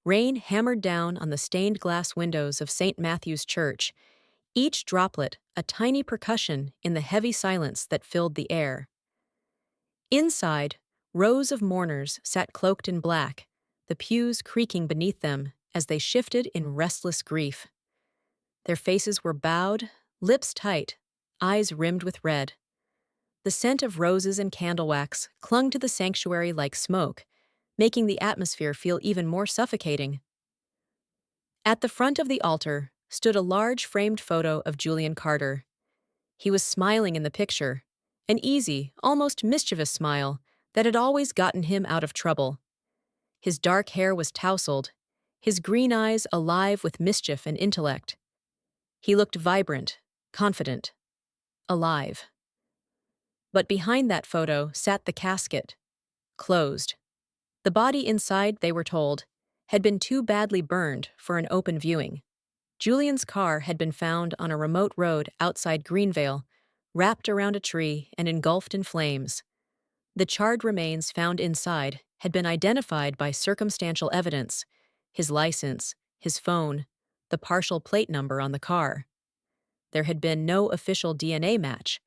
Rain hammered down on the stained glass windows of St. Matthew's Church, each droplet a tiny percussion in the heavy silence that filled the air. Inside, rows of mourners sat cloaked in black, the pews creaking beneath them as they shifted in restless grief. Their faces were bowed, lips tight, eyes rimmed with red. The scent of roses and candle wax clung to the sanctuary like smoke, making the atmosphere feel even more suffocating. At the front of the altar stood a large framed photo of Julian Carter. He was smiling in the picture, an easy, almost mischievous smile that had always gotten him out of trouble. His dark hair was tousled, his green eyes alive with mischief and intellect. He looked vibrant, confident, alive. But behind that photo sat the casket, closed. The body inside, they were told, had been too badly burned for an open viewing. Julian's car had been found on a remote road outside Greenvale, wrapped around a tree and engulfed in flames. The charred remains found inside had been identified by circumstantial evidence: his license, his phone, the partial plate number on the car. There had been no official DNA match,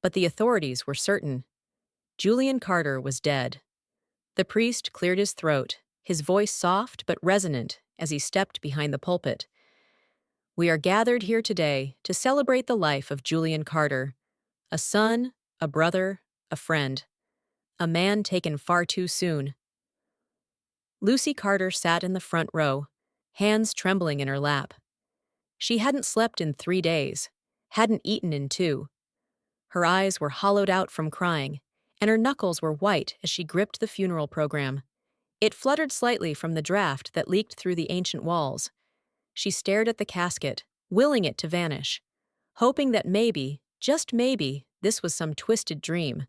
but the authorities were certain. Julian Carter was dead. The priest cleared his throat, his voice soft but resonant as he stepped behind the pulpit. "We are gathered here today to celebrate the life of Julian Carter, a son, a brother, a friend, a man taken far too soon." Lucy Carter sat in the front row, hands trembling in her lap. She hadn't slept in 3 days, hadn't eaten in 2. Her eyes were hollowed out from crying, and her knuckles were white as she gripped the funeral program. It fluttered slightly from the draft that leaked through the ancient walls. She stared at the casket, willing it to vanish, hoping that maybe, just maybe, this was some twisted dream.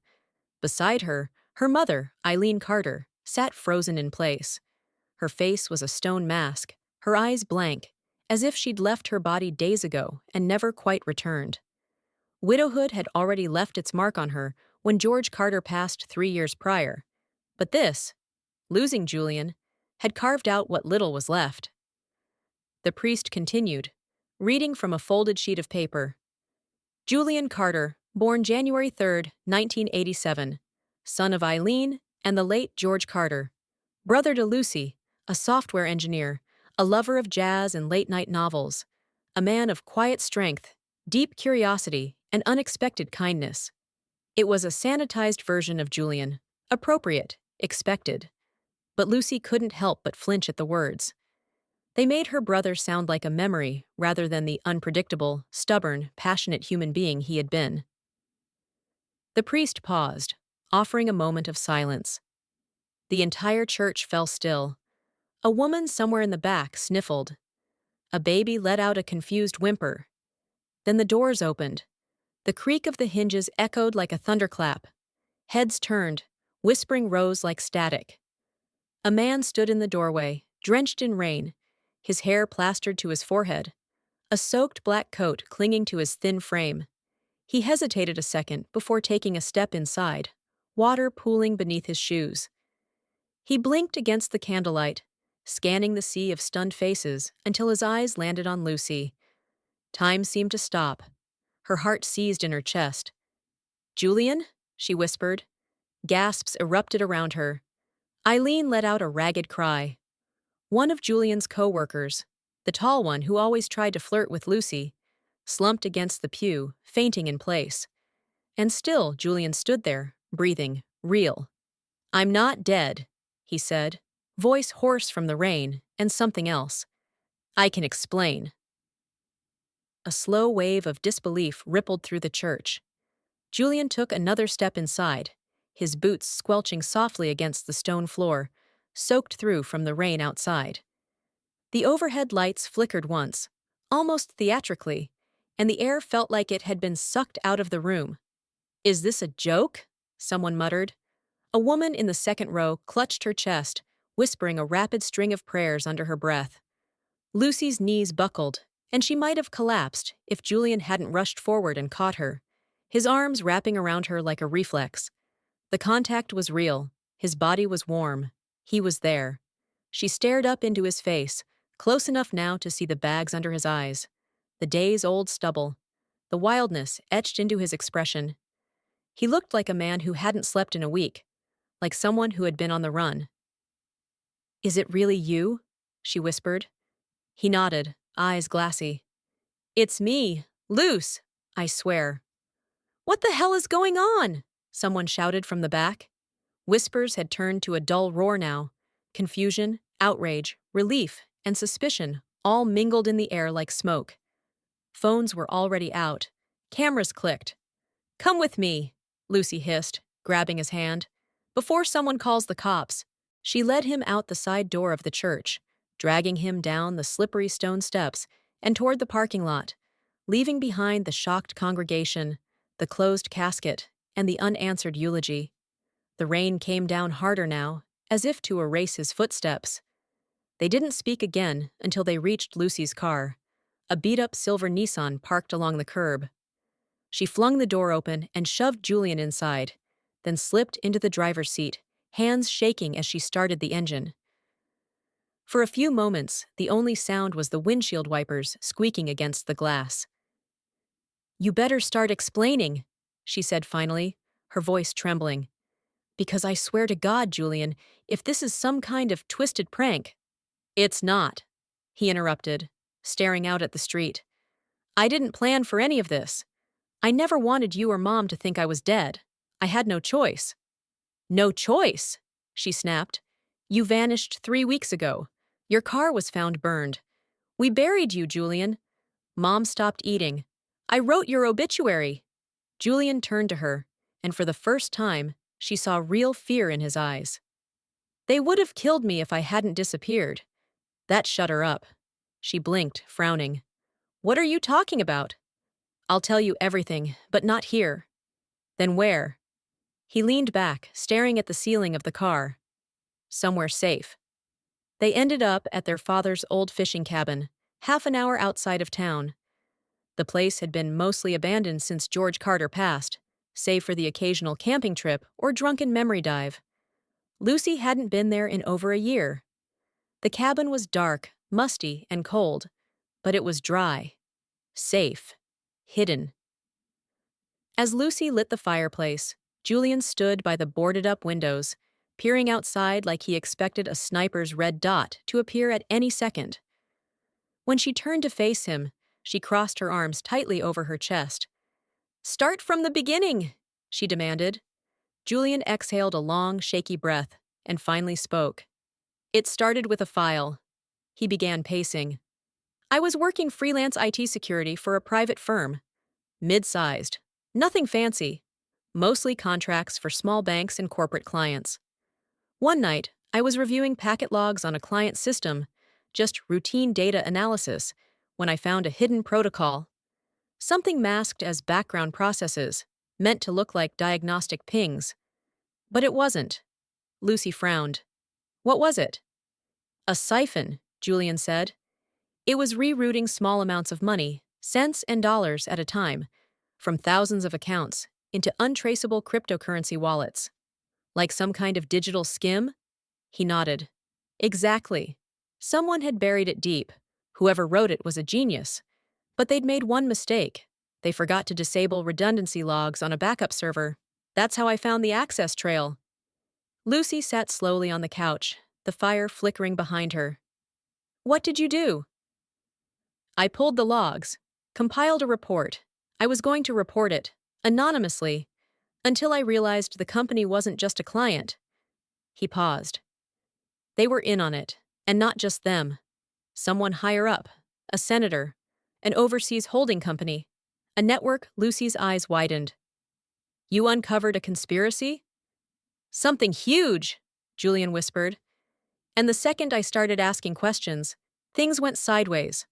Beside her, her mother, Eileen Carter, sat frozen in place. Her face was a stone mask, her eyes blank, as if she'd left her body days ago and never quite returned. Widowhood had already left its mark on her when George Carter passed 3 years prior. But this, losing Julian, had carved out what little was left. The priest continued, reading from a folded sheet of paper. "Julian Carter, born January 3, 1987, son of Eileen and the late George Carter, brother to Lucy, a software engineer, a lover of jazz and late-night novels, a man of quiet strength, deep curiosity, and unexpected kindness." It was a sanitized version of Julian, appropriate, expected. But Lucy couldn't help but flinch at the words. They made her brother sound like a memory rather than the unpredictable, stubborn, passionate human being he had been. The priest paused, offering a moment of silence. The entire church fell still. A woman somewhere in the back sniffled. A baby let out a confused whimper. Then the doors opened. The creak of the hinges echoed like a thunderclap. Heads turned, whispering rose like static. A man stood in the doorway, drenched in rain, his hair plastered to his forehead, a soaked black coat clinging to his thin frame. He hesitated a second before taking a step inside, water pooling beneath his shoes. He blinked against the candlelight, scanning the sea of stunned faces until his eyes landed on Lucy. Time seemed to stop. Her heart seized in her chest. "Julian?" she whispered. Gasps erupted around her. Eileen let out a ragged cry. One of Julian's co-workers, the tall one who always tried to flirt with Lucy, slumped against the pew, fainting in place. And still Julian stood there, breathing, real. "I'm not dead," he said, voice hoarse from the rain and something else. "I can explain." A slow wave of disbelief rippled through the church. Julian took another step inside, his boots squelching softly against the stone floor, soaked through from the rain outside. The overhead lights flickered once, almost theatrically, and the air felt like it had been sucked out of the room. "Is this a joke?" someone muttered. A woman in the second row clutched her chest, whispering a rapid string of prayers under her breath. Lucy's knees buckled, and she might have collapsed if Julian hadn't rushed forward and caught her, his arms wrapping around her like a reflex. The contact was real. His body was warm. He was there. She stared up into his face, close enough now to see the bags under his eyes, the days-old stubble, the wildness etched into his expression. He looked like a man who hadn't slept in a week, like someone who had been on the run. "Is it really you?" she whispered. He nodded, eyes glassy. "It's me, Luce, I swear." "What the hell is going on?" someone shouted from the back. Whispers had turned to a dull roar now. Confusion, outrage, relief, and suspicion all mingled in the air like smoke. Phones were already out. Cameras clicked. "Come with me," Lucy hissed, grabbing his hand. "Before someone calls the cops." She led him out the side door of the church, dragging him down the slippery stone steps and toward the parking lot, leaving behind the shocked congregation, the closed casket, and the unanswered eulogy. The rain came down harder now, as if to erase his footsteps. They didn't speak again until they reached Lucy's car, a beat-up silver Nissan parked along the curb. She flung the door open and shoved Julian inside, then slipped into the driver's seat, hands shaking as she started the engine. For a few moments, the only sound was the windshield wipers squeaking against the glass. "You better start explaining," she said finally, her voice trembling. "Because I swear to God, Julian, if this is some kind of twisted prank—" "It's not," he interrupted, staring out at the street. "I didn't plan for any of this. I never wanted you or Mom to think I was dead. I had no choice." "No choice?" she snapped. "You vanished 3 weeks ago. Your car was found burned. We buried you, Julian. Mom stopped eating. I wrote your obituary." Julian turned to her, and for the first time, she saw real fear in his eyes. "They would have killed me if I hadn't disappeared." That shut her up. She blinked, frowning. "What are you talking about?" "I'll tell you everything, but not here." "Then where?" He leaned back, staring at the ceiling of the car. "Somewhere safe." They ended up at their father's old fishing cabin, half an hour outside of town. The place had been mostly abandoned since George Carter passed, save for the occasional camping trip or drunken memory dive. Lucy hadn't been there in over a year. The cabin was dark, musty, and cold, but it was dry, safe, hidden. As Lucy lit the fireplace, Julian stood by the boarded-up windows, peering outside like he expected a sniper's red dot to appear at any second. When she turned to face him, she crossed her arms tightly over her chest. "Start from the beginning," she demanded. Julian exhaled a long, shaky breath and finally spoke. "It started with a file." He began pacing. "I was working freelance IT security for a private firm. Mid-sized. Nothing fancy. Mostly contracts for small banks and corporate clients. One night, I was reviewing packet logs on a client system, just routine data analysis, when I found a hidden protocol. Something masked as background processes, meant to look like diagnostic pings. But it wasn't." Lucy frowned. "What was it?" "A siphon," Julian said. "It was rerouting small amounts of money, cents and dollars at a time, from thousands of accounts into untraceable cryptocurrency wallets. Like some kind of digital skim?" He nodded. "Exactly. Someone had buried it deep. Whoever wrote it was a genius. But they'd made one mistake. They forgot to disable redundancy logs on a backup server. That's how I found the access trail." Lucy sat slowly on the couch, the fire flickering behind her. "What did you do?" "I pulled the logs, compiled a report. I was going to report it, anonymously, until I realized the company wasn't just a client." He paused. "They were in on it, and not just them. Someone higher up, a senator, an overseas holding company, a network." Lucy's eyes widened. "You uncovered a conspiracy?" "Something huge," Julian whispered. "And the second I started asking questions, things went sideways.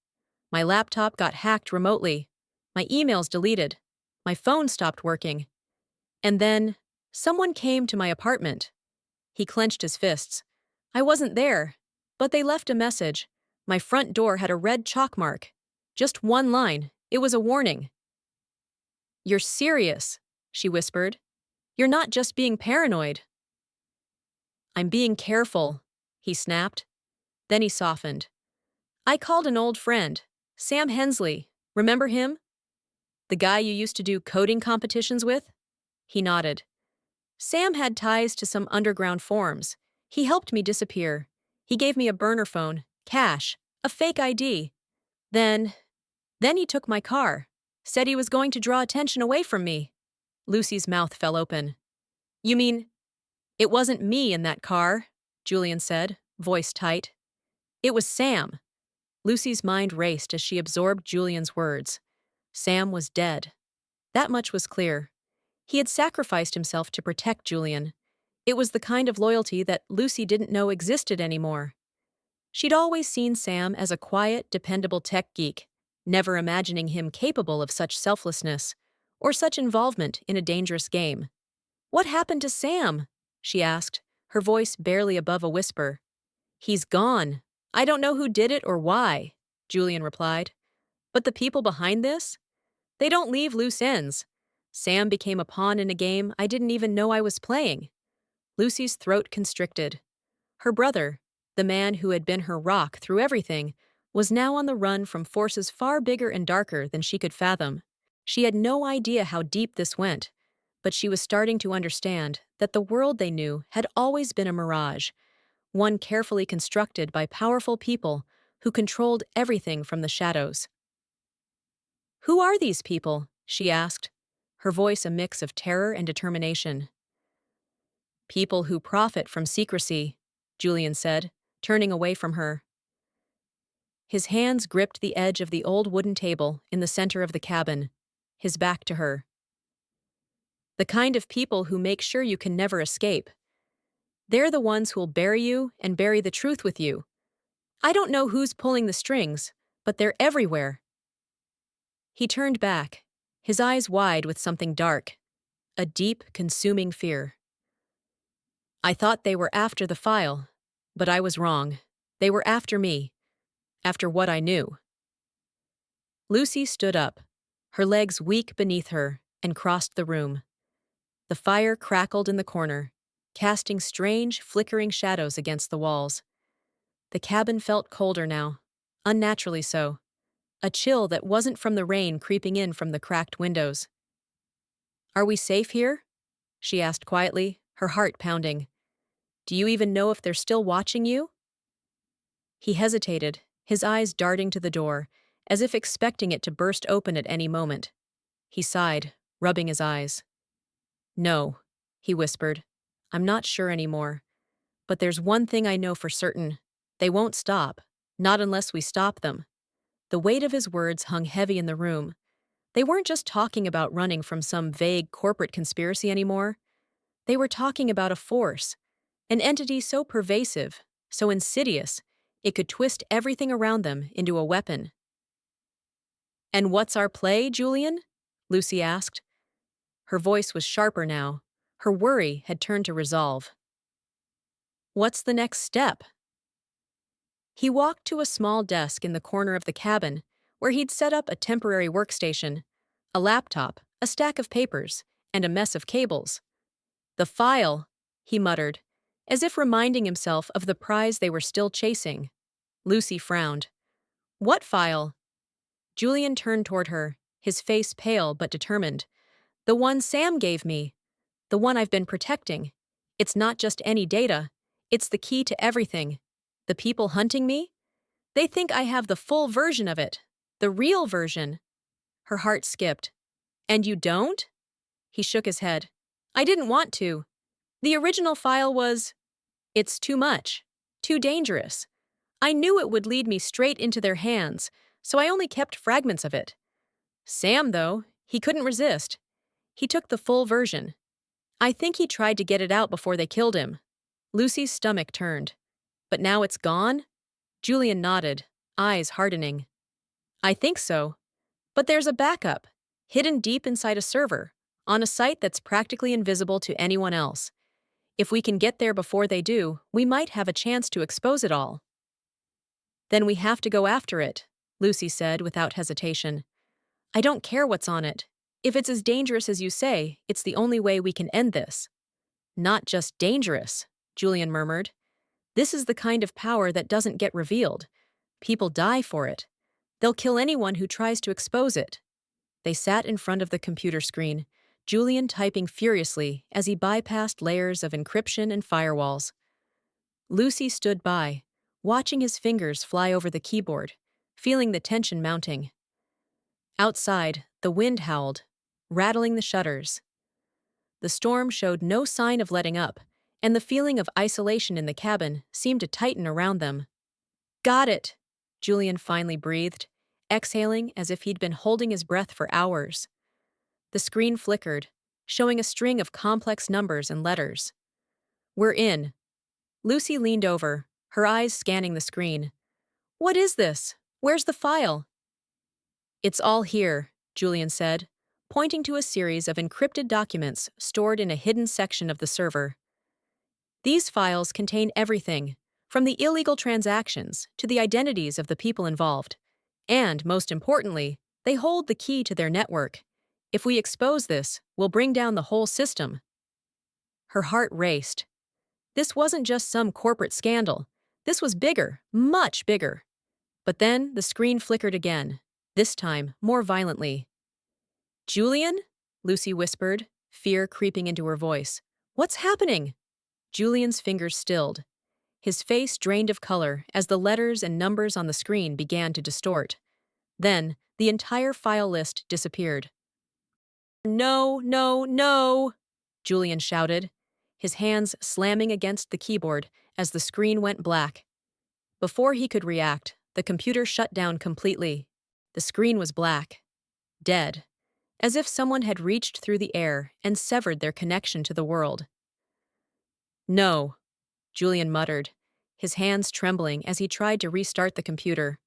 My laptop got hacked remotely. My emails deleted. My phone stopped working. And then, someone came to my apartment." He clenched his fists. "I wasn't there, but they left a message. My front door had a red chalk mark. Just one line. It was a warning." "You're serious," she whispered. "You're not just being paranoid." "I'm being careful," he snapped. Then he softened. I called an old friend, Sam Hensley. Remember him? The guy you used to do coding competitions with? He nodded. Sam had ties to some underground forums. He helped me disappear. He gave me a burner phone, cash, a fake ID. Then he took my car. Said he was going to draw attention away from me. Lucy's mouth fell open. You mean, it wasn't me in that car, Julian said, voice tight. It was Sam. Lucy's mind raced as she absorbed Julian's words. Sam was dead. That much was clear. He had sacrificed himself to protect Julian. It was the kind of loyalty that Lucy didn't know existed anymore. She'd always seen Sam as a quiet, dependable tech geek, never imagining him capable of such selflessness or such involvement in a dangerous game. What happened to Sam? She asked, her voice barely above a whisper. He's gone. I don't know who did it or why, Julian replied. But the people behind this? They don't leave loose ends. Sam became a pawn in a game I didn't even know I was playing. Lucy's throat constricted. Her brother, the man who had been her rock through everything, was now on the run from forces far bigger and darker than she could fathom. She had no idea how deep this went, but she was starting to understand that the world they knew had always been a mirage, one carefully constructed by powerful people who controlled everything from the shadows. Who are these people? She asked, her voice a mix of terror and determination. People who profit from secrecy, Julian said, turning away from her. His hands gripped the edge of the old wooden table in the center of the cabin, his back to her. The kind of people who make sure you can never escape. They're the ones who'll bury you and bury the truth with you. I don't know who's pulling the strings, but they're everywhere. He turned back, his eyes wide with something dark, a deep, consuming fear. I thought they were after the file, but I was wrong. They were after me, after what I knew. Lucy stood up, her legs weak beneath her, and crossed the room. The fire crackled in the corner, casting strange, flickering shadows against the walls. The cabin felt colder now, unnaturally so, a chill that wasn't from the rain creeping in from the cracked windows. Are we safe here? She asked quietly, her heart pounding. Do you even know if they're still watching you? He hesitated, his eyes darting to the door, as if expecting it to burst open at any moment. He sighed, rubbing his eyes. No, he whispered. I'm not sure anymore. But there's one thing I know for certain. They won't stop, not unless we stop them. The weight of his words hung heavy in the room. They weren't just talking about running from some vague corporate conspiracy anymore. They were talking about a force, an entity so pervasive, so insidious, it could twist everything around them into a weapon. And what's our play, Julian? Lucy asked. Her voice was sharper now. Her worry had turned to resolve. What's the next step? He walked to a small desk in the corner of the cabin, where he'd set up a temporary workstation, a laptop, a stack of papers, and a mess of cables. The file, he muttered, as if reminding himself of the prize they were still chasing. Lucy frowned. What file? Julian turned toward her, his face pale but determined. The one Sam gave me. The one I've been protecting. It's not just any data. It's the key to everything. The people hunting me? They think I have the full version of it. The real version. Her heart skipped. And you don't? He shook his head. I didn't want to. The original file was... It's too much. Too dangerous. I knew it would lead me straight into their hands, so I only kept fragments of it. Sam, though, he couldn't resist. He took the full version. I think he tried to get it out before they killed him. Lucy's stomach turned. But now it's gone? Julian nodded, eyes hardening. I think so. But there's a backup, hidden deep inside a server, on a site that's practically invisible to anyone else. If we can get there before they do, we might have a chance to expose it all. Then we have to go after it, Lucy said without hesitation. I don't care what's on it. If it's as dangerous as you say, it's the only way we can end this. Not just dangerous, Julian murmured. This is the kind of power that doesn't get revealed. People die for it. They'll kill anyone who tries to expose it. They sat in front of the computer screen, Julian typing furiously as he bypassed layers of encryption and firewalls. Lucy stood by, watching his fingers fly over the keyboard, feeling the tension mounting. Outside, the wind howled, rattling the shutters. The storm showed no sign of letting up, and the feeling of isolation in the cabin seemed to tighten around them. "Got it," Julian finally breathed, exhaling as if he'd been holding his breath for hours. The screen flickered, showing a string of complex numbers and letters. "We're in." Lucy leaned over, her eyes scanning the screen. "What is this? Where's the file?" "It's all here," Julian said, pointing to a series of encrypted documents stored in a hidden section of the server. "These files contain everything, from the illegal transactions to the identities of the people involved. And, most importantly, they hold the key to their network. If we expose this, we'll bring down the whole system." Her heart raced. This wasn't just some corporate scandal. This was bigger, much bigger. But then the screen flickered again, this time more violently. "Julian?" Lucy whispered, fear creeping into her voice. "What's happening?" Julian's fingers stilled. His face drained of color as the letters and numbers on the screen began to distort. Then, the entire file list disappeared. "No, no, no!" Julian shouted, his hands slamming against the keyboard as the screen went black. Before he could react, the computer shut down completely. The screen was black, dead, as if someone had reached through the air and severed their connection to the world. "No," Julian muttered, his hands trembling as he tried to restart the computer.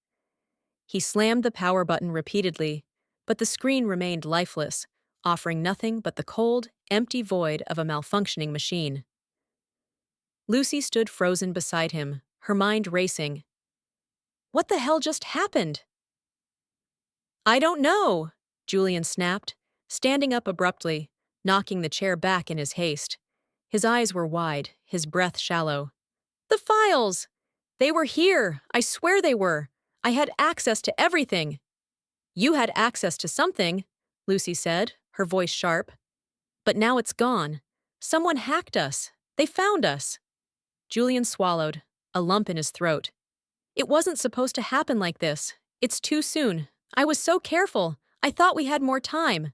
He slammed the power button repeatedly, but the screen remained lifeless, offering nothing but the cold, empty void of a malfunctioning machine. Lucy stood frozen beside him, her mind racing. What the hell just happened? "I don't know," Julian snapped, standing up abruptly, knocking the chair back in his haste. His eyes were wide, his breath shallow. "The files! They were here! I swear they were! I had access to everything!" "You had access to something," Lucy said, her voice sharp. "But now it's gone. Someone hacked us. They found us." Julian swallowed, a lump in his throat. "It wasn't supposed to happen like this. It's too soon. I was so careful. I thought we had more time."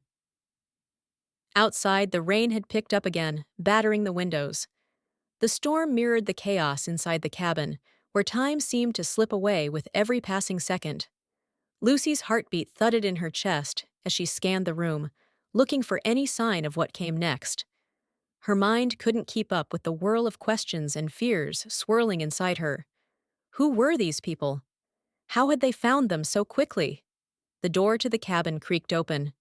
Outside, the rain had picked up again, battering the windows. The storm mirrored the chaos inside the cabin, where time seemed to slip away with every passing second. Lucy's heartbeat thudded in her chest as she scanned the room, looking for any sign of what came next. Her mind couldn't keep up with the whirl of questions and fears swirling inside her. Who were these people? How had they found them so quickly? The door to the cabin creaked open.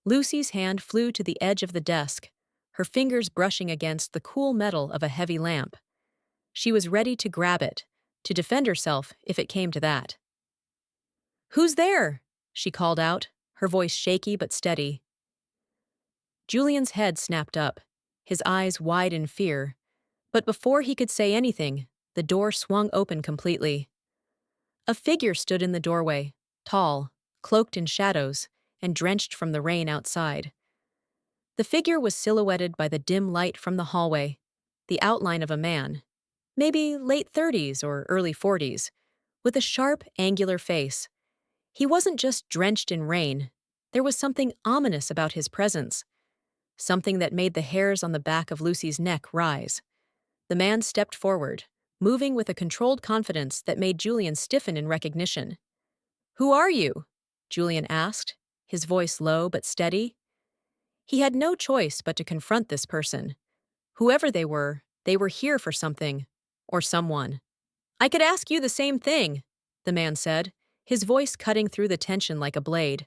Lucy's hand flew to the edge of the desk, her fingers brushing against the cool metal of a heavy lamp. She was ready to grab it, to defend herself if it came to that. "Who's there?" she called out, her voice shaky but steady. Julian's head snapped up, his eyes wide in fear. But before he could say anything, the door swung open completely. A figure stood in the doorway, tall, cloaked in shadows, and drenched from the rain outside. The figure was silhouetted by the dim light from the hallway, the outline of a man, maybe late 30s or early 40s, with a sharp, angular face. He wasn't just drenched in rain. There was something ominous about his presence, something that made the hairs on the back of Lucy's neck rise. The man stepped forward, moving with a controlled confidence that made Julian stiffen in recognition. "Who are you?" Julian asked, his voice low but steady. He had no choice but to confront this person. Whoever they were here for something, or someone. "I could ask you the same thing," the man said, his voice cutting through the tension like a blade.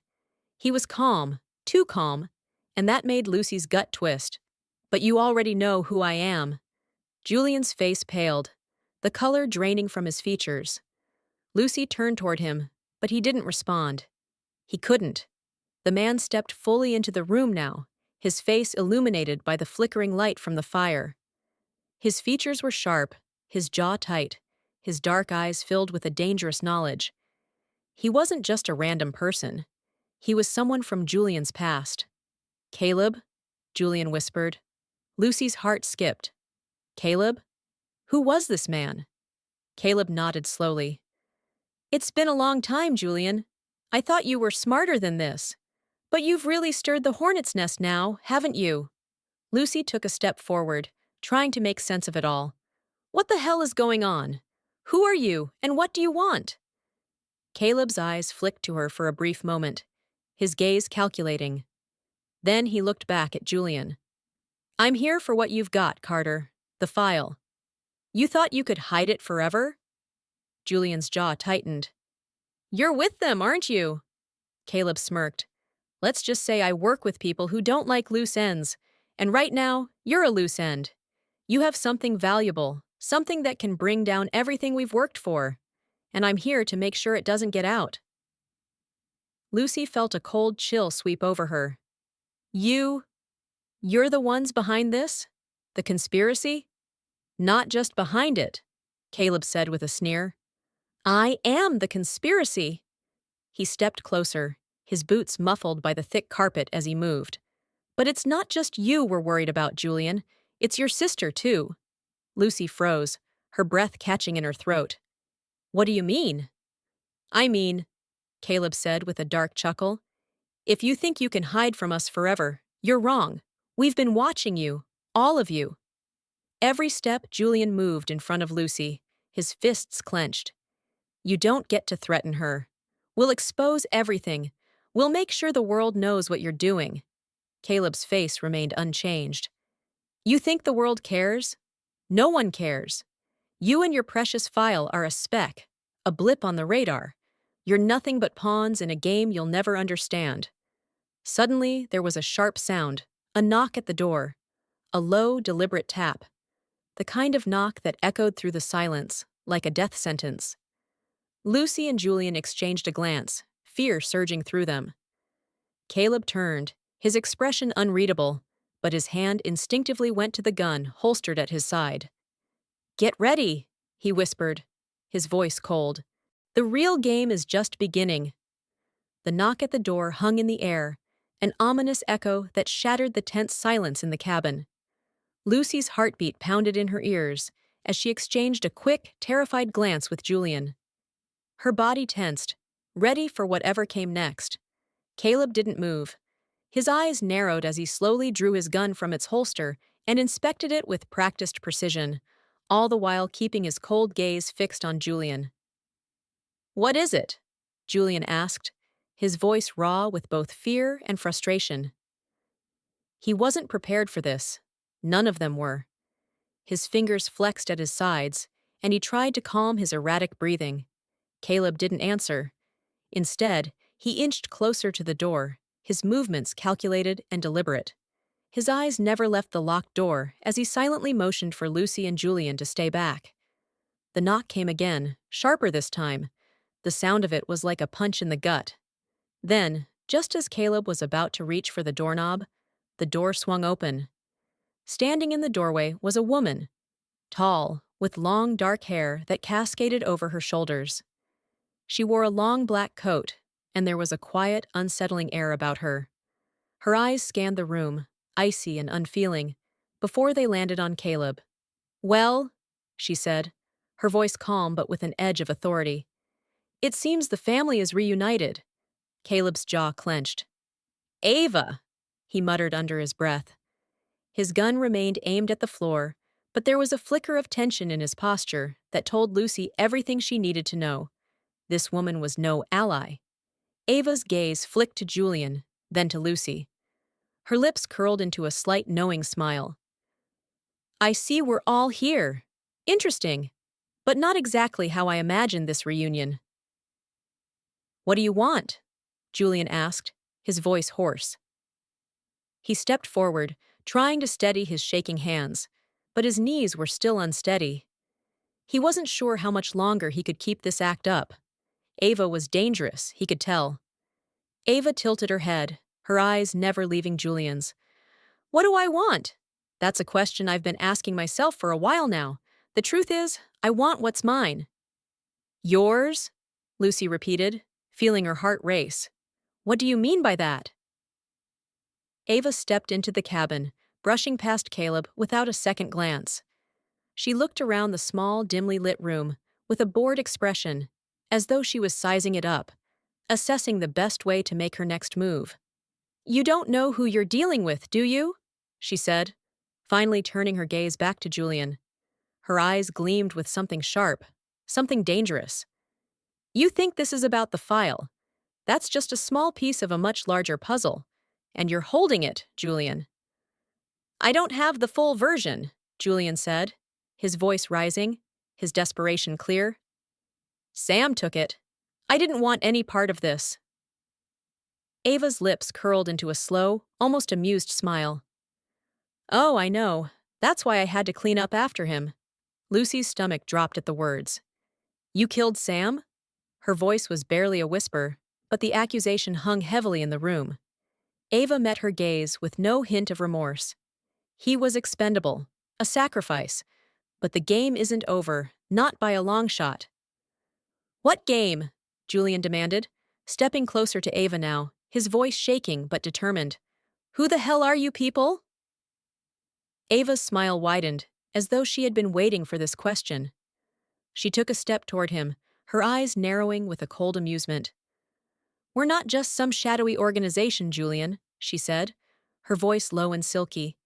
He was calm, too calm, and that made Lucy's gut twist. "But you already know who I am." Julian's face paled, the color draining from his features. Lucy turned toward him, but he didn't respond. He couldn't. The man stepped fully into the room now, his face illuminated by the flickering light from the fire. His features were sharp, his jaw tight, his dark eyes filled with a dangerous knowledge. He wasn't just a random person. He was someone from Julian's past. "Caleb?" Julian whispered. Lucy's heart skipped. "Caleb? Who was this man?" Caleb nodded slowly. "It's been a long time, Julian. I thought you were smarter than this. But you've really stirred the hornet's nest now, haven't you?" Lucy took a step forward, trying to make sense of it all. "What the hell is going on? Who are you, and what do you want?" Caleb's eyes flicked to her for a brief moment, his gaze calculating. Then he looked back at Julian. "I'm here for what you've got, Carter. The file. You thought you could hide it forever?" Julian's jaw tightened. "You're with them, aren't you?" Caleb smirked. "Let's just say I work with people who don't like loose ends, and right now, you're a loose end. You have something valuable, something that can bring down everything we've worked for, and I'm here to make sure it doesn't get out." Lucy felt a cold chill sweep over her. You're the ones behind this? The conspiracy?" "Not just behind it," Caleb said with a sneer. "I am the conspiracy." He stepped closer, his boots muffled by the thick carpet as he moved. "But it's not just you we're worried about, Julian. It's your sister, too." Lucy froze, her breath catching in her throat. "What do you mean?" "I mean," Caleb said with a dark chuckle, "if you think you can hide from us forever, you're wrong. We've been watching you, all of you." Every step Julian moved in front of Lucy, his fists clenched. "You don't get to threaten her. We'll expose everything. We'll make sure the world knows what you're doing." Caleb's face remained unchanged. "You think the world cares? No one cares. You and your precious file are a speck, a blip on the radar. You're nothing but pawns in a game you'll never understand." Suddenly, there was a sharp sound, a knock at the door, a low, deliberate tap, the kind of knock that echoed through the silence, like a death sentence. Lucy and Julian exchanged a glance, fear surging through them. Caleb turned, his expression unreadable, but his hand instinctively went to the gun holstered at his side. "Get ready," he whispered, his voice cold. "The real game is just beginning." The knock at the door hung in the air, an ominous echo that shattered the tense silence in the cabin. Lucy's heartbeat pounded in her ears as she exchanged a quick, terrified glance with Julian. Her body tensed, ready for whatever came next. Caleb didn't move. His eyes narrowed as he slowly drew his gun from its holster and inspected it with practiced precision, all the while keeping his cold gaze fixed on Julian. "What is it?" Julian asked, his voice raw with both fear and frustration. He wasn't prepared for this. None of them were. His fingers flexed at his sides, and he tried to calm his erratic breathing. Caleb didn't answer. Instead, he inched closer to the door, his movements calculated and deliberate. His eyes never left the locked door as he silently motioned for Lucy and Julian to stay back. The knock came again, sharper this time. The sound of it was like a punch in the gut. Then, just as Caleb was about to reach for the doorknob, the door swung open. Standing in the doorway was a woman, tall, with long dark hair that cascaded over her shoulders. She wore a long black coat, and there was a quiet, unsettling air about her. Her eyes scanned the room, icy and unfeeling, before they landed on Caleb. "Well," she said, her voice calm but with an edge of authority, "it seems the family is reunited." Caleb's jaw clenched. "Ava!" he muttered under his breath. His gun remained aimed at the floor, but there was a flicker of tension in his posture that told Lucy everything she needed to know. This woman was no ally. Ava's gaze flicked to Julian, then to Lucy. Her lips curled into a slight knowing smile. "I see we're all here. Interesting, but not exactly how I imagined this reunion." "What do you want?" Julian asked, his voice hoarse. He stepped forward, trying to steady his shaking hands, but his knees were still unsteady. He wasn't sure how much longer he could keep this act up. Ava was dangerous, he could tell. Ava tilted her head, her eyes never leaving Julian's. "What do I want?" "That's a question I've been asking myself for a while now. The truth is, I want what's mine. Yours? Lucy repeated, feeling her heart race. What do you mean by that? Ava stepped into the cabin, brushing past Caleb without a second glance. She looked around the small, dimly lit room with a bored expression, as though she was sizing it up, assessing the best way to make her next move. You don't know who you're dealing with, do you? She said, finally turning her gaze back to Julian. Her eyes gleamed with something sharp, something dangerous. You think this is about the file. That's just a small piece of a much larger puzzle. And you're holding it, Julian. I don't have the full version, Julian said, his voice rising, his desperation clear. Sam took it. I didn't want any part of this. Ava's lips curled into a slow, almost amused smile. Oh, I know. That's why I had to clean up after him. Lucy's stomach dropped at the words. You killed Sam? Her voice was barely a whisper, but the accusation hung heavily in the room. Ava met her gaze with no hint of remorse. He was expendable, a sacrifice, but the game isn't over, not by a long shot. What game? Julian demanded, stepping closer to Ava now, his voice shaking but determined. Who the hell are you people? Ava's smile widened, as though she had been waiting for this question. She took a step toward him, her eyes narrowing with a cold amusement. We're not just some shadowy organization, Julian, she said, her voice low and silky.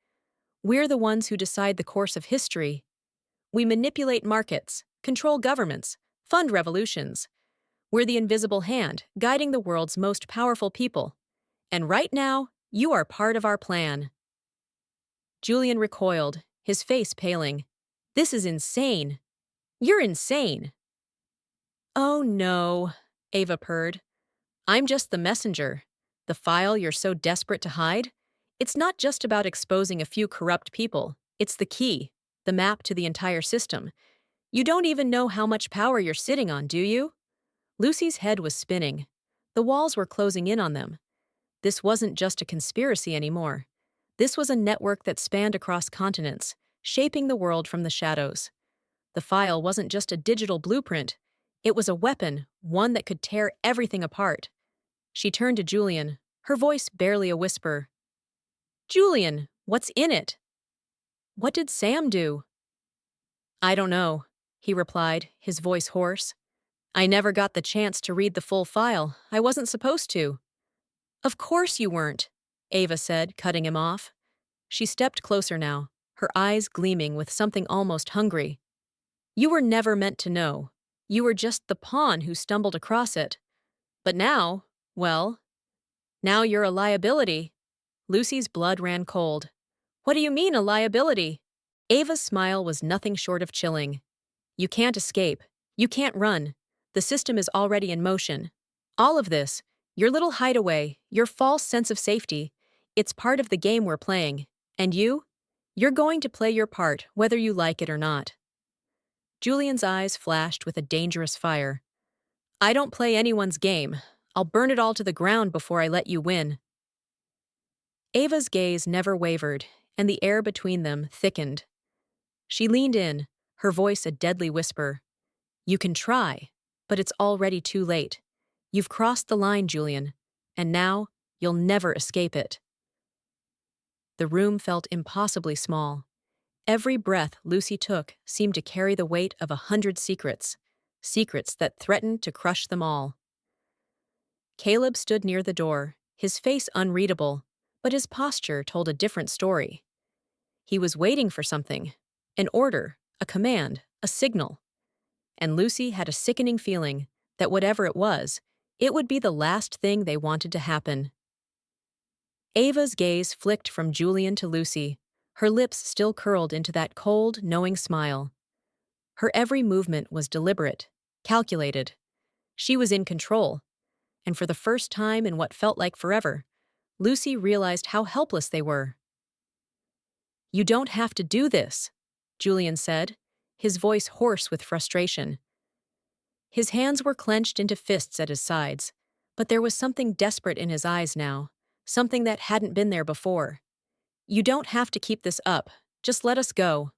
We're the ones who decide the course of history. We manipulate markets, control governments, fund revolutions. We're the invisible hand, guiding the world's most powerful people. And right now, you are part of our plan. Julian recoiled, his face paling. This is insane. You're insane. Oh no, Ava purred. I'm just the messenger. The file you're so desperate to hide? It's not just about exposing a few corrupt people. It's the key, the map to the entire system. You don't even know how much power you're sitting on, do you? Lucy's head was spinning. The walls were closing in on them. This wasn't just a conspiracy anymore. This was a network that spanned across continents, shaping the world from the shadows. The file wasn't just a digital blueprint. It was a weapon, one that could tear everything apart. She turned to Julian, her voice barely a whisper. Julian, what's in it? What did Sam do? I don't know, he replied, his voice hoarse. I never got the chance to read the full file. I wasn't supposed to. Of course you weren't, Ava said, cutting him off. She stepped closer now, her eyes gleaming with something almost hungry. You were never meant to know. You were just the pawn who stumbled across it. But now, well, now you're a liability. Lucy's blood ran cold. What do you mean, a liability? Ava's smile was nothing short of chilling. You can't escape. You can't run. The system is already in motion. All of this, your little hideaway, your false sense of safety, it's part of the game we're playing. And you? You're going to play your part, whether you like it or not. Julian's eyes flashed with a dangerous fire. I don't play anyone's game. I'll burn it all to the ground before I let you win. Ava's gaze never wavered, and the air between them thickened. She leaned in, her voice a deadly whisper. You can try, but it's already too late. You've crossed the line, Julian, and now you'll never escape it. The room felt impossibly small. Every breath Lucy took seemed to carry the weight of 100 secrets, secrets that threatened to crush them all. Caleb stood near the door, his face unreadable, but his posture told a different story. He was waiting for something, an order, a command, a signal. And Lucy had a sickening feeling that whatever it was, it would be the last thing they wanted to happen. Ava's gaze flicked from Julian to Lucy, her lips still curled into that cold, knowing smile. Her every movement was deliberate, calculated. She was in control, and for the first time in what felt like forever, Lucy realized how helpless they were. You don't have to do this, Julian said, his voice hoarse with frustration. His hands were clenched into fists at his sides, but there was something desperate in his eyes now, something that hadn't been there before. You don't have to keep this up. Just let us go.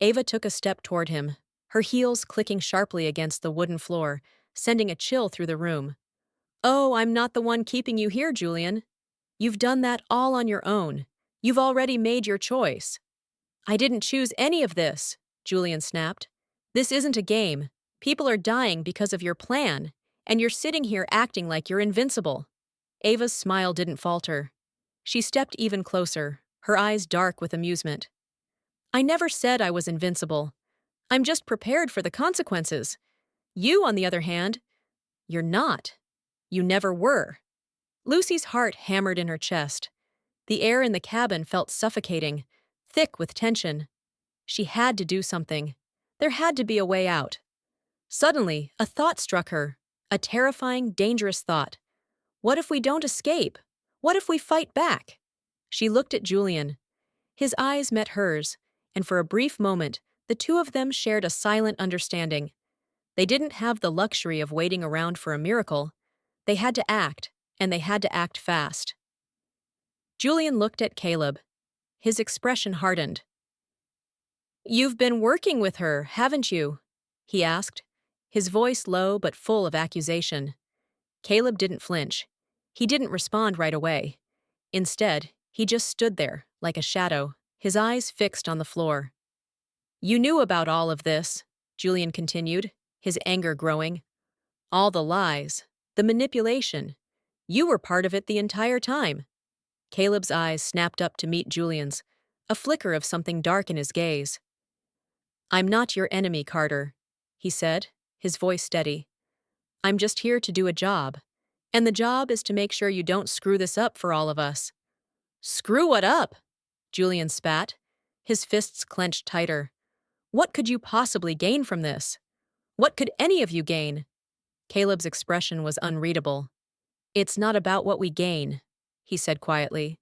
Ava took a step toward him, her heels clicking sharply against the wooden floor, sending a chill through the room. "Oh, I'm not the one keeping you here, Julian. You've done that all on your own. You've already made your choice." "I didn't choose any of this," Julian snapped. "This isn't a game. People are dying because of your plan, and you're sitting here acting like you're invincible." Ava's smile didn't falter. She stepped even closer, her eyes dark with amusement. "I never said I was invincible. I'm just prepared for the consequences. You, on the other hand, you're not. You never were." Lucy's heart hammered in her chest. The air in the cabin felt suffocating, thick with tension. She had to do something. There had to be a way out. Suddenly, a thought struck her, a terrifying, dangerous thought. What if we don't escape? What if we fight back? She looked at Julian. His eyes met hers, and for a brief moment, the two of them shared a silent understanding. They didn't have the luxury of waiting around for a miracle. They had to act, and they had to act fast. Julian looked at Caleb. His expression hardened. "You've been working with her, haven't you?" he asked, his voice low but full of accusation. Caleb didn't flinch. He didn't respond right away. Instead, he just stood there, like a shadow, his eyes fixed on the floor. "You knew about all of this," Julian continued, his anger growing. "All the lies, the manipulation. You were part of it the entire time." Caleb's eyes snapped up to meet Julian's, a flicker of something dark in his gaze. "I'm not your enemy, Carter," he said, his voice steady. "I'm just here to do a job. And the job is to make sure you don't screw this up for all of us." "Screw what up?" Julian spat, his fists clenched tighter. "What could you possibly gain from this? What could any of you gain?" Caleb's expression was unreadable. "It's not about what we gain," he said quietly.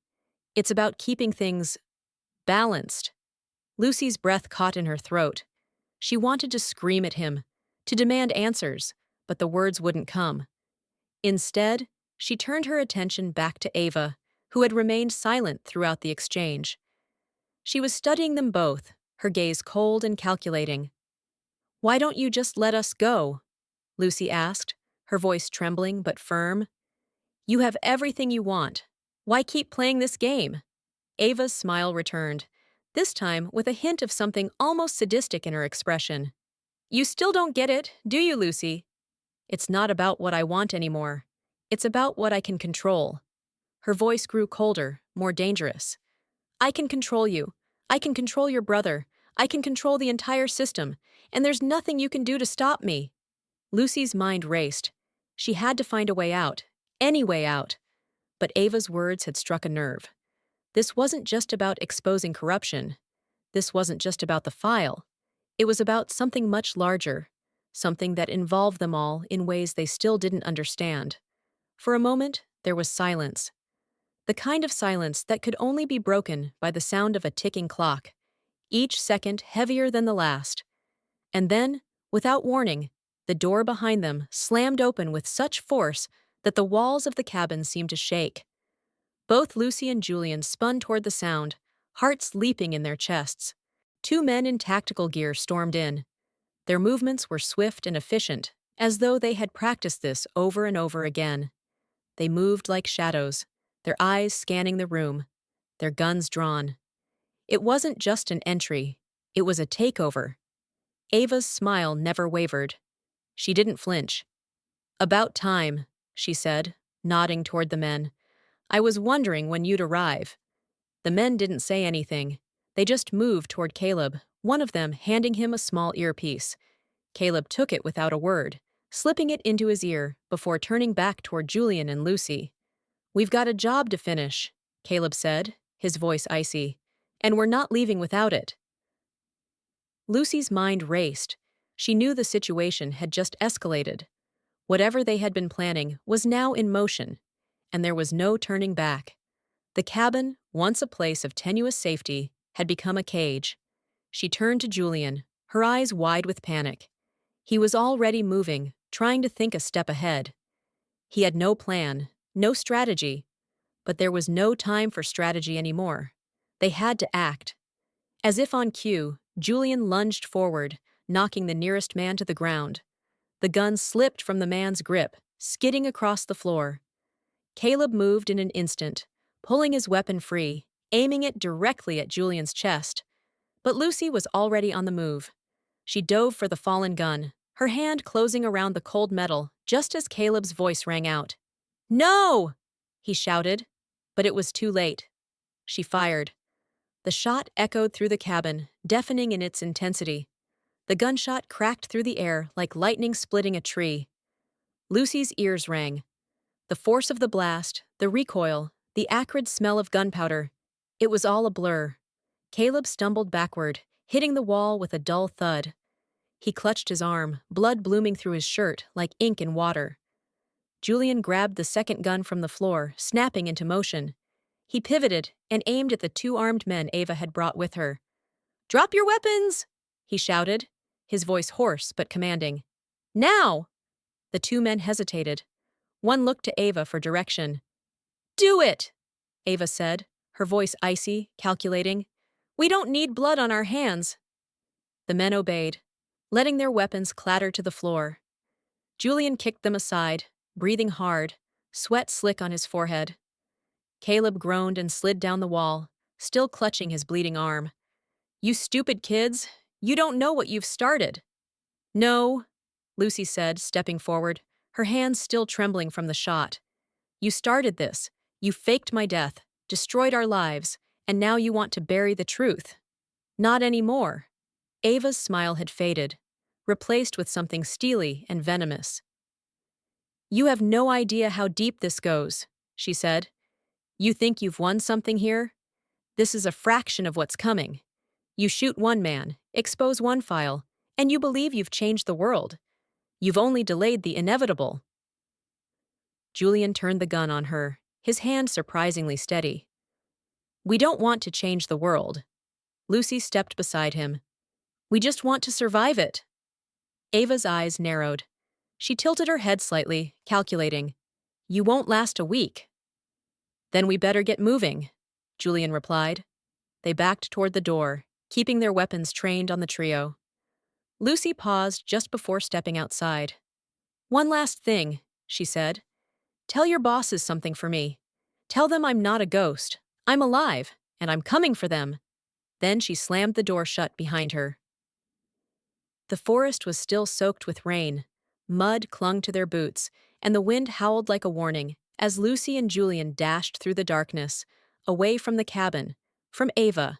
"It's about keeping things balanced." Lucy's breath caught in her throat. She wanted to scream at him, to demand answers, but the words wouldn't come. Instead, she turned her attention back to Ava, who had remained silent throughout the exchange. She was studying them both, her gaze cold and calculating. "Why don't you just let us go?" Lucy asked, her voice trembling but firm. "You have everything you want. Why keep playing this game?" Ava's smile returned, this time with a hint of something almost sadistic in her expression. "You still don't get it, do you, Lucy? It's not about what I want anymore. It's about what I can control." Her voice grew colder, more dangerous. "I can control you. I can control your brother. I can control the entire system, and there's nothing you can do to stop me." Lucy's mind raced. She had to find a way out, any way out. But Ava's words had struck a nerve. This wasn't just about exposing corruption. This wasn't just about the file. It was about something much larger, something that involved them all in ways they still didn't understand. For a moment, there was silence. The kind of silence that could only be broken by the sound of a ticking clock, each second heavier than the last. And then, without warning, the door behind them slammed open with such force that the walls of the cabin seemed to shake. Both Lucy and Julian spun toward the sound, hearts leaping in their chests. Two men in tactical gear stormed in. Their movements were swift and efficient, as though they had practiced this over and over again. They moved like shadows, their eyes scanning the room, their guns drawn. It wasn't just an entry, it was a takeover. Ava's smile never wavered. She didn't flinch. "About time," she said, nodding toward the men. "I was wondering when you'd arrive." The men didn't say anything. They just moved toward Caleb, one of them handing him a small earpiece. Caleb took it without a word, slipping it into his ear before turning back toward Julian and Lucy. "We've got a job to finish," Caleb said, his voice icy, "and we're not leaving without it." Lucy's mind raced. She knew the situation had just escalated. Whatever they had been planning was now in motion, and there was no turning back. The cabin, once a place of tenuous safety, had become a cage. She turned to Julian, her eyes wide with panic. He was already moving, trying to think a step ahead. He had no plan, no strategy, but there was no time for strategy anymore. They had to act. As if on cue, Julian lunged forward, knocking the nearest man to the ground. The gun slipped from the man's grip, skidding across the floor. Caleb moved in an instant, pulling his weapon free, aiming it directly at Julian's chest. But Lucy was already on the move. She dove for the fallen gun, her hand closing around the cold metal just as Caleb's voice rang out. "No!" he shouted, but it was too late. She fired. The shot echoed through the cabin, deafening in its intensity. The gunshot cracked through the air like lightning splitting a tree. Lucy's ears rang. The force of the blast, the recoil, the acrid smell of gunpowder. It was all a blur. Caleb stumbled backward, hitting the wall with a dull thud. He clutched his arm, blood blooming through his shirt like ink in water. Julian grabbed the second gun from the floor, snapping into motion. He pivoted and aimed at the two armed men Ava had brought with her. "Drop your weapons!" he shouted, his voice hoarse but commanding. "Now!" The two men hesitated. One looked to Ava for direction. "Do it!" Ava said, her voice icy, calculating. "We don't need blood on our hands." The men obeyed, letting their weapons clatter to the floor. Julian kicked them aside, breathing hard, sweat slick on his forehead. Caleb groaned and slid down the wall, still clutching his bleeding arm. "You stupid kids! You don't know what you've started." "No," Lucy said, stepping forward, her hands still trembling from the shot. "You started this. You faked my death, destroyed our lives, and now you want to bury the truth." "Not anymore." Ava's smile had faded, replaced with something steely and venomous. "You have no idea how deep this goes," she said. "You think you've won something here? This is a fraction of what's coming. You shoot one man, expose one file, and you believe you've changed the world. You've only delayed the inevitable." Julian turned the gun on her, his hand surprisingly steady. "We don't want to change the world." Lucy stepped beside him. "We just want to survive it." Ava's eyes narrowed. She tilted her head slightly, calculating. "You won't last a week." "Then we better get moving," Julian replied. They backed toward the door, keeping their weapons trained on the trio. Lucy paused just before stepping outside. "One last thing," she said. "Tell your bosses something for me. Tell them I'm not a ghost. I'm alive, and I'm coming for them." Then she slammed the door shut behind her. The forest was still soaked with rain. Mud clung to their boots, and the wind howled like a warning as Lucy and Julian dashed through the darkness, away from the cabin, from Ava,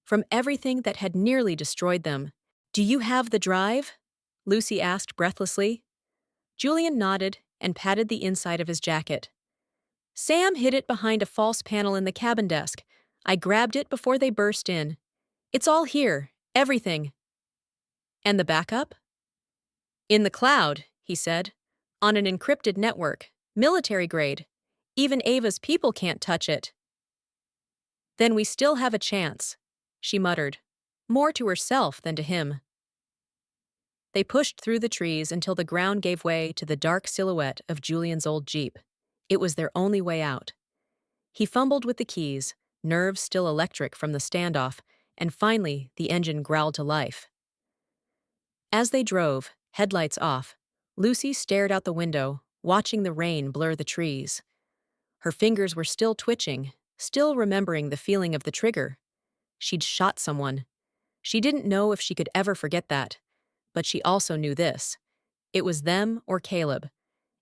from everything that had nearly destroyed them. "Do you have the drive?" Lucy asked breathlessly. Julian nodded and patted the inside of his jacket. "Sam hid it behind a false panel in the cabin desk. I grabbed it before they burst in. It's all here, everything." "And the backup?" "In the cloud," he said. "On an encrypted network, military grade. Even Ava's people can't touch it." "Then we still have a chance," she muttered, more to herself than to him. They pushed through the trees until the ground gave way to the dark silhouette of Julian's old Jeep. It was their only way out. He fumbled with the keys, nerves still electric from the standoff, and finally the engine growled to life. As they drove, headlights off, Lucy stared out the window, watching the rain blur the trees. Her fingers were still twitching, still remembering the feeling of the trigger. She'd shot someone. She didn't know if she could ever forget that, but she also knew this. It was them or Caleb,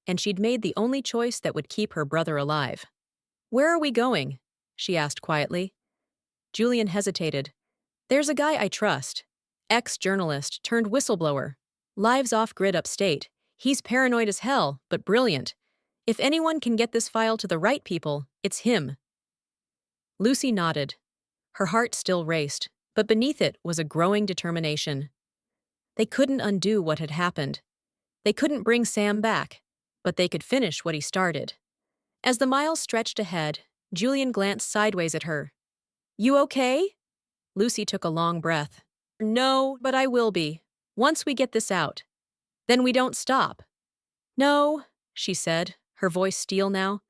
and she'd made the only choice that would keep her brother alive. "Where are we going?" she asked quietly. Julian hesitated. "There's a guy I trust. Ex-journalist turned whistleblower. Lives off-grid upstate. He's paranoid as hell, but brilliant. If anyone can get this file to the right people, it's him." Lucy nodded. Her heart still raced, but beneath it was a growing determination. They couldn't undo what had happened. They couldn't bring Sam back, but they could finish what he started. As the miles stretched ahead, Julian glanced sideways at her. "You okay?" Lucy took a long breath. "No, but I will be. Once we get this out. Then we don't stop." "No," she said, her voice steel now.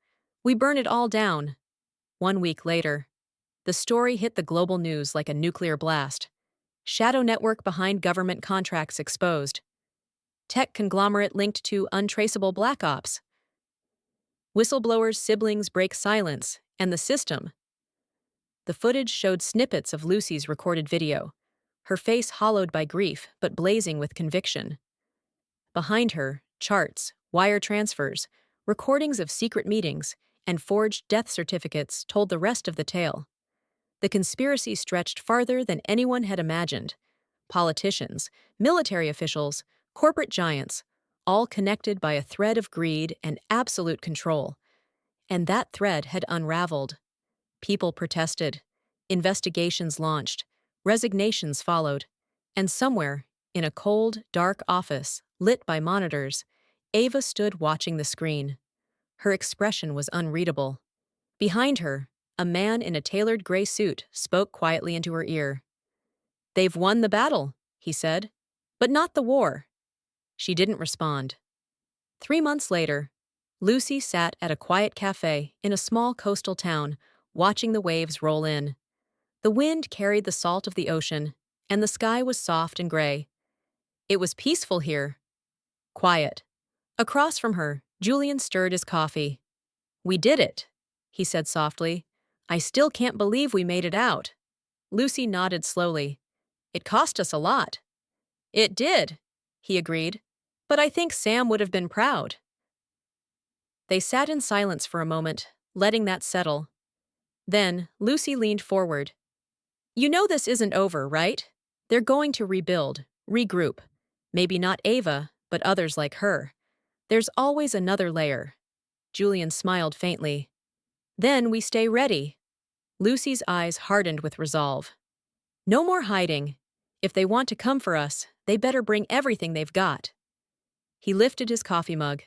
"We burn it all down." 1 week later. The story hit the global news like a nuclear blast. Shadow network behind government contracts exposed. Tech conglomerate linked to untraceable black ops. Whistleblowers' siblings break silence, and the system. The footage showed snippets of Lucy's recorded video, her face hollowed by grief but blazing with conviction. Behind her, charts, wire transfers, recordings of secret meetings, and forged death certificates told the rest of the tale. The conspiracy stretched farther than anyone had imagined. Politicians, military officials, corporate giants, all connected by a thread of greed and absolute control. And that thread had unraveled. People protested. Investigations launched. Resignations followed. And somewhere, in a cold, dark office, lit by monitors, Ava stood watching the screen. Her expression was unreadable. Behind her, a man in a tailored gray suit spoke quietly into her ear. "They've won the battle," he said, "but not the war." She didn't respond. 3 months later, Lucy sat at a quiet cafe in a small coastal town, watching the waves roll in. The wind carried the salt of the ocean, and the sky was soft and gray. It was peaceful here. Quiet. Across from her, Julian stirred his coffee. "We did it," he said softly. "I still can't believe we made it out." Lucy nodded slowly. "It cost us a lot." "It did," he agreed. "But I think Sam would have been proud." They sat in silence for a moment, letting that settle. Then, Lucy leaned forward. "You know this isn't over, right? They're going to rebuild, regroup. Maybe not Ava, but others like her. There's always another layer." Julian smiled faintly. "Then we stay ready." Lucy's eyes hardened with resolve. "No more hiding. If they want to come for us, they better bring everything they've got." He lifted his coffee mug.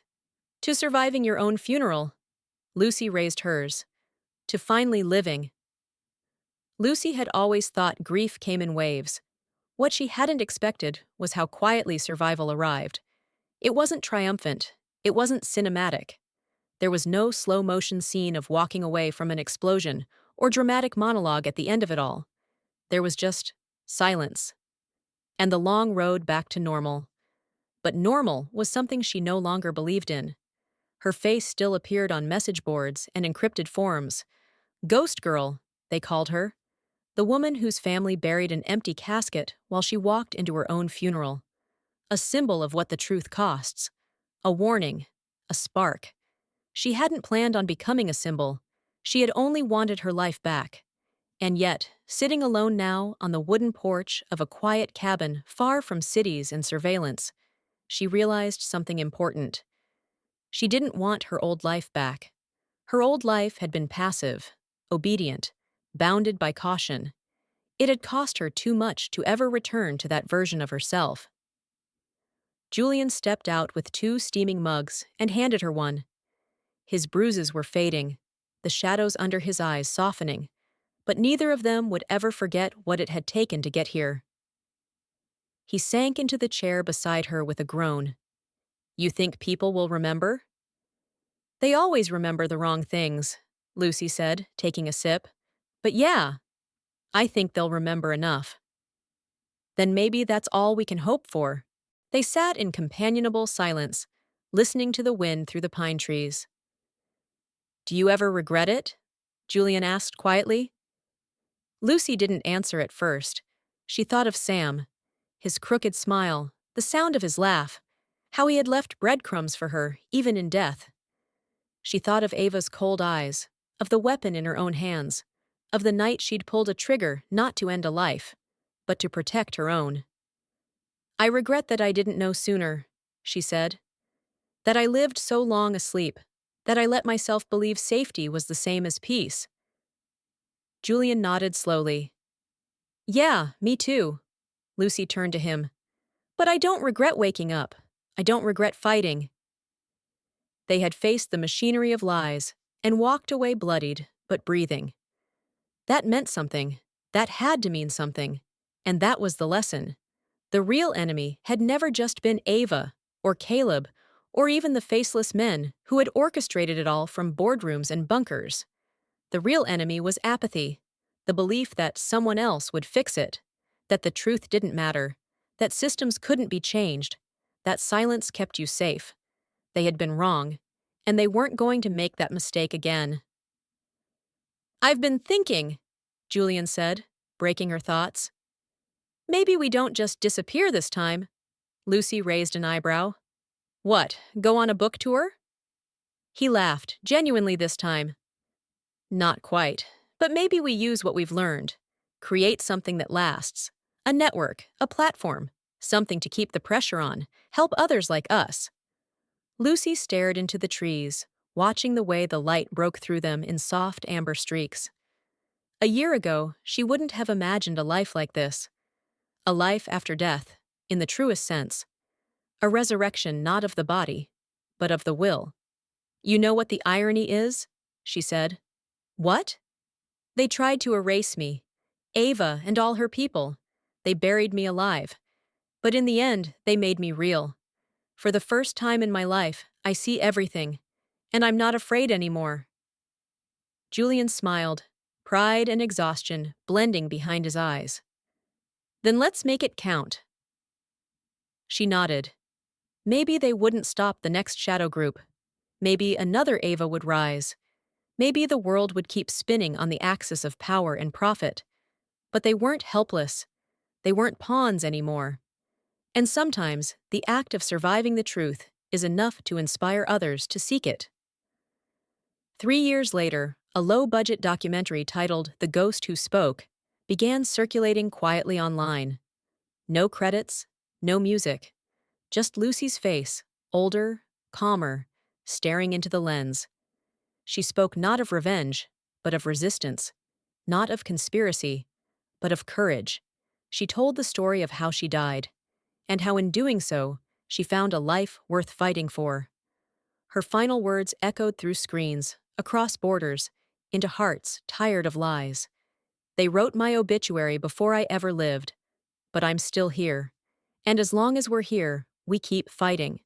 "To surviving your own funeral." Lucy raised hers. "To finally living." Lucy had always thought grief came in waves. What she hadn't expected was how quietly survival arrived. It wasn't triumphant. It wasn't cinematic. There was no slow-motion scene of walking away from an explosion or dramatic monologue at the end of it all. There was just silence. And the long road back to normal. But normal was something she no longer believed in. Her face still appeared on message boards and encrypted forums. Ghost Girl, they called her. The woman whose family buried an empty casket while she walked into her own funeral. A symbol of what the truth costs. A warning. A spark. She hadn't planned on becoming a symbol. She had only wanted her life back. And yet, sitting alone now on the wooden porch of a quiet cabin far from cities and surveillance, she realized something important. She didn't want her old life back. Her old life had been passive, obedient, bounded by caution. It had cost her too much to ever return to that version of herself. Julian stepped out with 2 steaming mugs and handed her one. His bruises were fading, the shadows under his eyes softening, but neither of them would ever forget what it had taken to get here. He sank into the chair beside her with a groan. "You think people will remember?" "They always remember the wrong things," Lucy said, taking a sip. "But yeah, I think they'll remember enough." "Then maybe that's all we can hope for." They sat in companionable silence, listening to the wind through the pine trees. "Do you ever regret it?" Julian asked quietly. Lucy didn't answer at first. She thought of Sam, his crooked smile, the sound of his laugh, how he had left breadcrumbs for her, even in death. She thought of Ava's cold eyes, of the weapon in her own hands, of the night she'd pulled a trigger not to end a life, but to protect her own. "I regret that I didn't know sooner," she said. "That I lived so long asleep, that I let myself believe safety was the same as peace." Julian nodded slowly. "Yeah, me too." Lucy turned to him. "But I don't regret waking up. I don't regret fighting." They had faced the machinery of lies and walked away bloodied, but breathing. That meant something. That had to mean something. And that was the lesson. The real enemy had never just been Ava, or Caleb, or even the faceless men who had orchestrated it all from boardrooms and bunkers. The real enemy was apathy, The belief that someone else would fix it, that the truth didn't matter, that systems couldn't be changed, that silence kept you safe. They had been wrong, and they weren't going to make that mistake again. "I've been thinking," Julian said, breaking her thoughts. "Maybe we don't just disappear this time." Lucy raised an eyebrow. "What, go on a book tour?" He laughed, genuinely this time. "Not quite, but maybe we use what we've learned. Create something that lasts. A network, a platform, something to keep the pressure on, help others like us." Lucy stared into the trees, watching the way the light broke through them in soft amber streaks. A year ago, she wouldn't have imagined a life like this. A life after death, in the truest sense. A resurrection not of the body, but of the will. "You know what the irony is?" she said. "What?" "They tried to erase me. Ava and all her people. They buried me alive. But in the end, they made me real. For the first time in my life, I see everything. And I'm not afraid anymore." Julian smiled, pride and exhaustion blending behind his eyes. "Then let's make it count." She nodded. Maybe they wouldn't stop the next shadow group. Maybe another Ava would rise. Maybe the world would keep spinning on the axis of power and profit. But they weren't helpless. They weren't pawns anymore. And sometimes, the act of surviving the truth is enough to inspire others to seek it. 3 years later, a low-budget documentary titled The Ghost Who Spoke began circulating quietly online. No credits, no music. Just Lucy's face, older, calmer, staring into the lens. She spoke not of revenge, but of resistance. Not of conspiracy, but of courage. She told the story of how she died, and how in doing so, she found a life worth fighting for. Her final words echoed through screens, across borders, into hearts tired of lies. "They wrote my obituary before I ever lived, but I'm still here. And as long as we're here, we keep fighting."